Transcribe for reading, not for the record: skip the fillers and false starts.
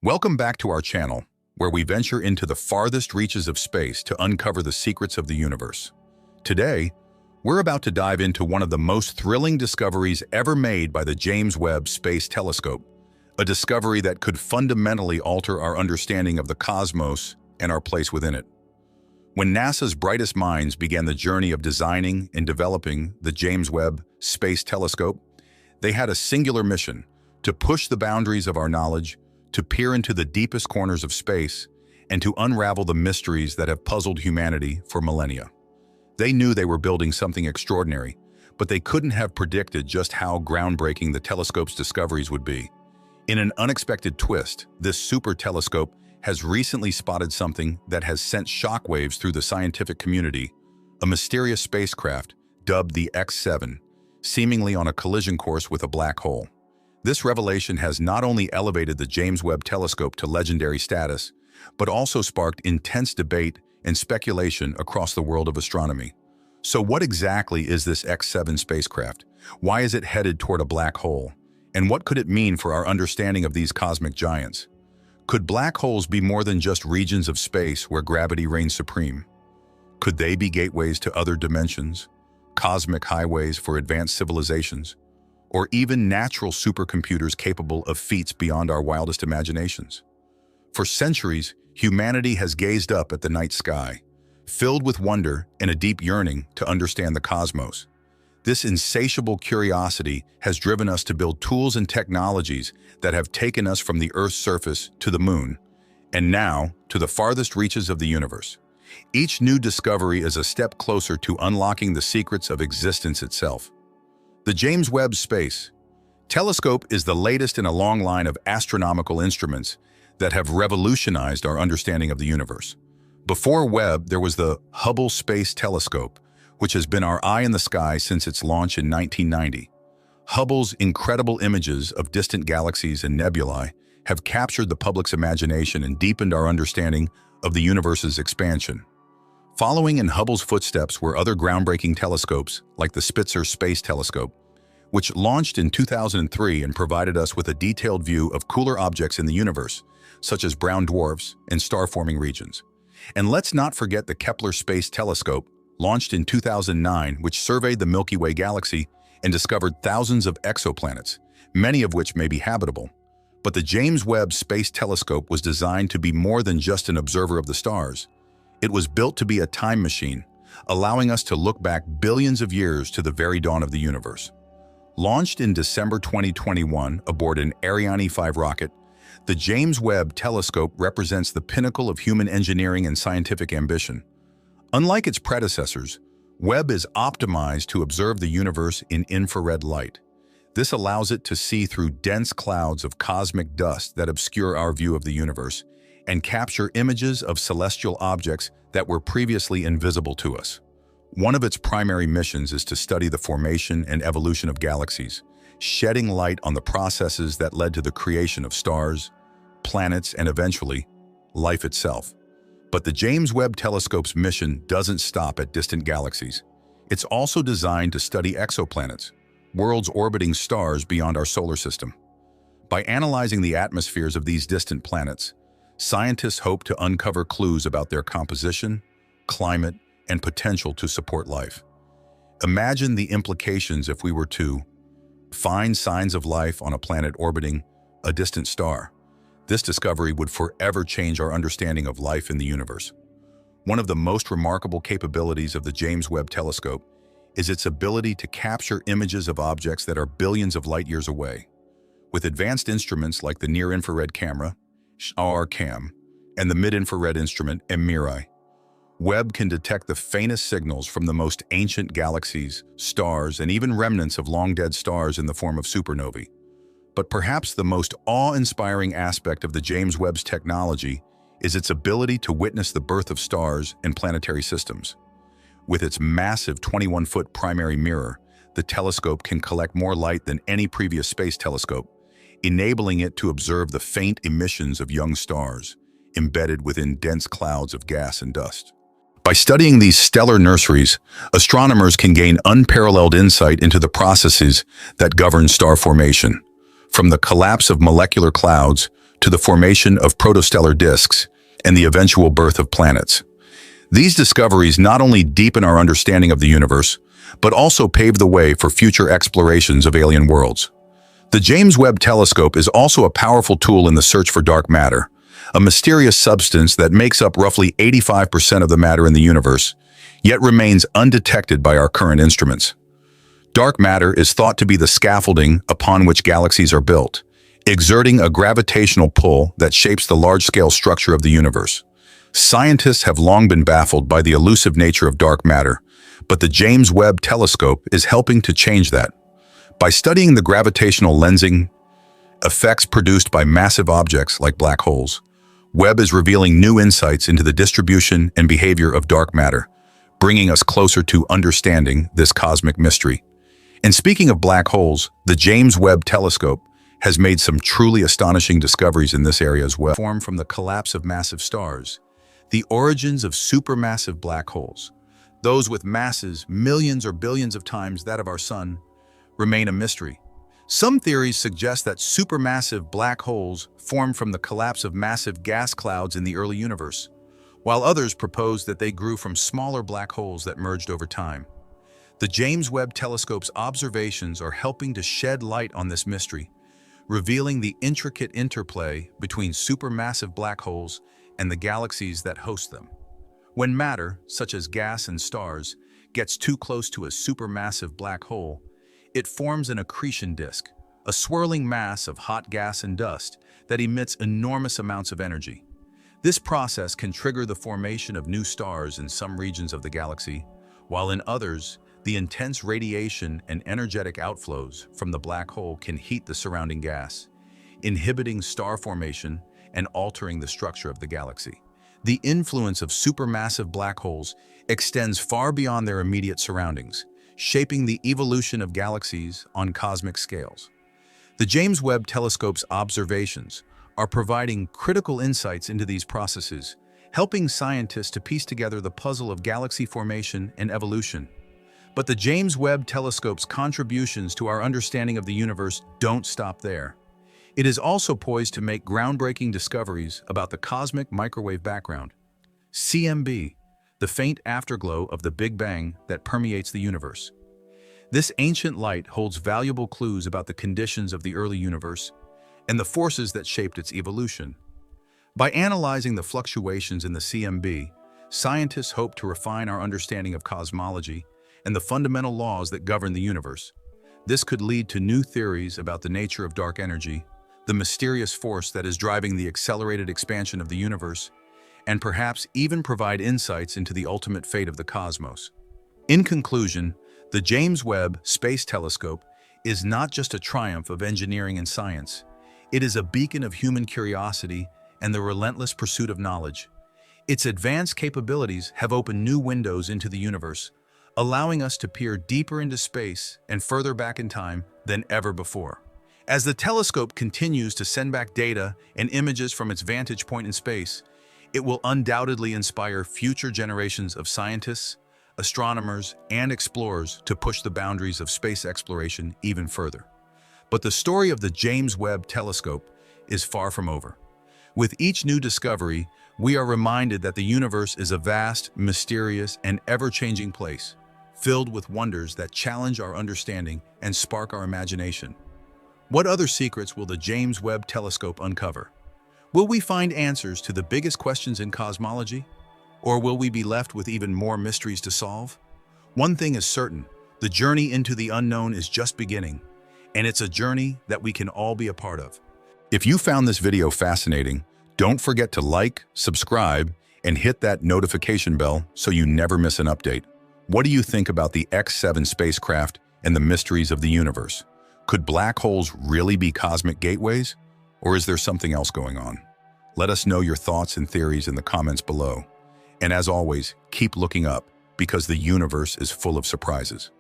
Welcome back to our channel, where we venture into the farthest reaches of space to uncover the secrets of the universe. Today, we're about to dive into one of the most thrilling discoveries ever made by the James Webb Space Telescope, a discovery that could fundamentally alter our understanding of the cosmos and our place within it. When NASA's brightest minds began the journey of designing and developing the James Webb Space Telescope, they had a singular mission: to push the boundaries of our knowledge, to peer into the deepest corners of space, and to unravel the mysteries that have puzzled humanity for millennia. They knew they were building something extraordinary, but they couldn't have predicted just how groundbreaking the telescope's discoveries would be. In an unexpected twist, this super telescope has recently spotted something that has sent shockwaves through the scientific community: a mysterious spacecraft dubbed the X7, seemingly on a collision course with a black hole. This revelation has not only elevated the James Webb Telescope to legendary status, but also sparked intense debate and speculation across the world of astronomy. So what exactly is this X7 spacecraft? Why is it headed toward a black hole? And what could it mean for our understanding of these cosmic giants? Could black holes be more than just regions of space where gravity reigns supreme? Could they be gateways to other dimensions, cosmic highways for advanced civilizations, or even natural supercomputers capable of feats beyond our wildest imaginations? For centuries, humanity has gazed up at the night sky, filled with wonder and a deep yearning to understand the cosmos. This insatiable curiosity has driven us to build tools and technologies that have taken us from the Earth's surface to the moon, and now to the farthest reaches of the universe. Each new discovery is a step closer to unlocking the secrets of existence itself. The James Webb Space Telescope is the latest in a long line of astronomical instruments that have revolutionized our understanding of the universe. Before Webb, there was the Hubble Space Telescope, which has been our eye in the sky since its launch in 1990. Hubble's incredible images of distant galaxies and nebulae have captured the public's imagination and deepened our understanding of the universe's expansion. Following in Hubble's footsteps were other groundbreaking telescopes like the Spitzer Space Telescope, which launched in 2003 and provided us with a detailed view of cooler objects in the universe, such as brown dwarfs and star-forming regions. And let's not forget the Kepler Space Telescope, launched in 2009, which surveyed the Milky Way galaxy and discovered thousands of exoplanets, many of which may be habitable. But the James Webb Space Telescope was designed to be more than just an observer of the stars. It was built to be a time machine, allowing us to look back billions of years to the very dawn of the universe. Launched in December 2021 aboard an Ariane 5 rocket, the James Webb Telescope represents the pinnacle of human engineering and scientific ambition. Unlike its predecessors, Webb is optimized to observe the universe in infrared light. This allows it to see through dense clouds of cosmic dust that obscure our view of the universe and capture images of celestial objects that were previously invisible to us. One of its primary missions is to study the formation and evolution of galaxies, shedding light on the processes that led to the creation of stars, planets, and eventually, life itself. But the James Webb Telescope's mission doesn't stop at distant galaxies. It's also designed to study exoplanets, worlds orbiting stars beyond our solar system. By analyzing the atmospheres of these distant planets, scientists hope to uncover clues about their composition, climate, and potential to support life. Imagine the implications if we were to find signs of life on a planet orbiting a distant star. This discovery would forever change our understanding of life in the universe. One of the most remarkable capabilities of the James Webb Telescope is its ability to capture images of objects that are billions of light years away. With advanced instruments like the near-infrared camera, SAR-CAM, and the mid-infrared instrument, MIRI, Webb can detect the faintest signals from the most ancient galaxies, stars, and even remnants of long-dead stars in the form of supernovae. But perhaps the most awe-inspiring aspect of the James Webb's technology is its ability to witness the birth of stars and planetary systems. With its massive 21-foot primary mirror, the telescope can collect more light than any previous space telescope, enabling it to observe the faint emissions of young stars embedded within dense clouds of gas and dust. By studying these stellar nurseries, astronomers can gain unparalleled insight into the processes that govern star formation, from the collapse of molecular clouds to the formation of protostellar disks and the eventual birth of planets. These discoveries not only deepen our understanding of the universe, but also pave the way for future explorations of alien worlds. The James Webb Telescope is also a powerful tool in the search for dark matter, a mysterious substance that makes up roughly 85% of the matter in the universe, yet remains undetected by our current instruments. Dark matter is thought to be the scaffolding upon which galaxies are built, exerting a gravitational pull that shapes the large-scale structure of the universe. Scientists have long been baffled by the elusive nature of dark matter, but the James Webb Telescope is helping to change that. By studying the gravitational lensing effects produced by massive objects like black holes, Webb is revealing new insights into the distribution and behavior of dark matter, bringing us closer to understanding this cosmic mystery. And speaking of black holes, the James Webb Telescope has made some truly astonishing discoveries in this area as well. Formed from the collapse of massive stars, the origins of supermassive black holes, those with masses millions or billions of times that of our sun, remain a mystery. Some theories suggest that supermassive black holes formed from the collapse of massive gas clouds in the early universe, while others propose that they grew from smaller black holes that merged over time. The James Webb Telescope's observations are helping to shed light on this mystery, revealing the intricate interplay between supermassive black holes and the galaxies that host them. When matter, such as gas and stars, gets too close to a supermassive black hole, it forms an accretion disk, a swirling mass of hot gas and dust that emits enormous amounts of energy. This process can trigger the formation of new stars in some regions of the galaxy, while in others, the intense radiation and energetic outflows from the black hole can heat the surrounding gas, inhibiting star formation and altering the structure of the galaxy. The influence of supermassive black holes extends far beyond their immediate surroundings, shaping the evolution of galaxies on cosmic scales. The James Webb Telescope's observations are providing critical insights into these processes, helping scientists to piece together the puzzle of galaxy formation and evolution. But the James Webb Telescope's contributions to our understanding of the universe don't stop there. It is also poised to make groundbreaking discoveries about the cosmic microwave background, CMB, the faint afterglow of the Big Bang that permeates the universe. This ancient light holds valuable clues about the conditions of the early universe and the forces that shaped its evolution. By analyzing the fluctuations in the CMB, scientists hope to refine our understanding of cosmology and the fundamental laws that govern the universe. This could lead to new theories about the nature of dark energy, the mysterious force that is driving the accelerated expansion of the universe, and perhaps even provide insights into the ultimate fate of the cosmos. In conclusion, the James Webb Space Telescope is not just a triumph of engineering and science. It is a beacon of human curiosity and the relentless pursuit of knowledge. Its advanced capabilities have opened new windows into the universe, allowing us to peer deeper into space and further back in time than ever before. As the telescope continues to send back data and images from its vantage point in space, it will undoubtedly inspire future generations of scientists, astronomers, and explorers to push the boundaries of space exploration even further. But the story of the James Webb Telescope is far from over. With each new discovery, we are reminded that the universe is a vast, mysterious, and ever-changing place, filled with wonders that challenge our understanding and spark our imagination. What other secrets will the James Webb Telescope uncover? Will we find answers to the biggest questions in cosmology? Or will we be left with even more mysteries to solve? One thing is certain, the journey into the unknown is just beginning, and it's a journey that we can all be a part of. If you found this video fascinating, don't forget to like, subscribe, and hit that notification bell so you never miss an update. What do you think about the X-7 spacecraft and the mysteries of the universe? Could black holes really be cosmic gateways? Or is there something else going on? Let us know your thoughts and theories in the comments below. And as always, keep looking up because the universe is full of surprises.